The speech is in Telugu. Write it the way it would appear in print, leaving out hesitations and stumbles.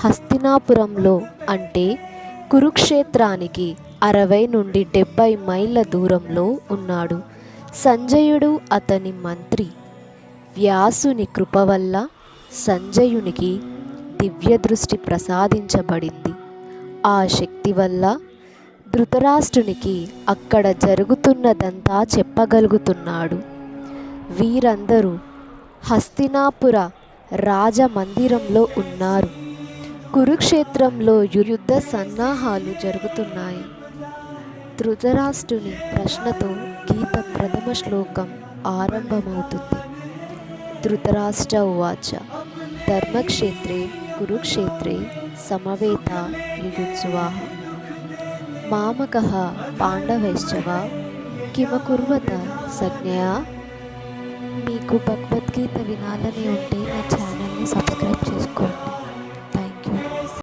హస్తినాపురంలో అంటే కురుక్షేత్రానికి 60 నుండి 70 మైళ్ళ దూరంలో ఉన్నాడు. సంజయుడు అతని మంత్రి. వ్యాసుని కృప వల్ల సంజయునికి దివ్యదృష్టి ప్రసాదించబడింది. ఆ శక్తి వల్ల ధృతరాష్ట్రునికి అక్కడ జరుగుతున్నదంతా చెప్పగలుగుతున్నాడు. వీరందరూ హస్తినాపుర రాజమందిరంలో ఉన్నారు. కురుక్షేత్రంలో యుద్ధ సన్నాహాలు జరుగుతున్నాయి. ధృతరాష్ట్రుని ప్రశ్నతో గీత ప్రథమ శ్లోకం ఆరంభమవుతుంది. ధృతరాష్ట్ర ఉవాచ ధర్మక్షేత్రే కురుక్షేత్రే సమవేత యుయుత్సువాః మామకః పాండవైశ్చ కిమకుర్వత సజ్ఞయా. మీకు భగవద్గీత వినాలని ఉంటే నా ఛానల్ని సబ్స్క్రైబ్ చేసుకోండి.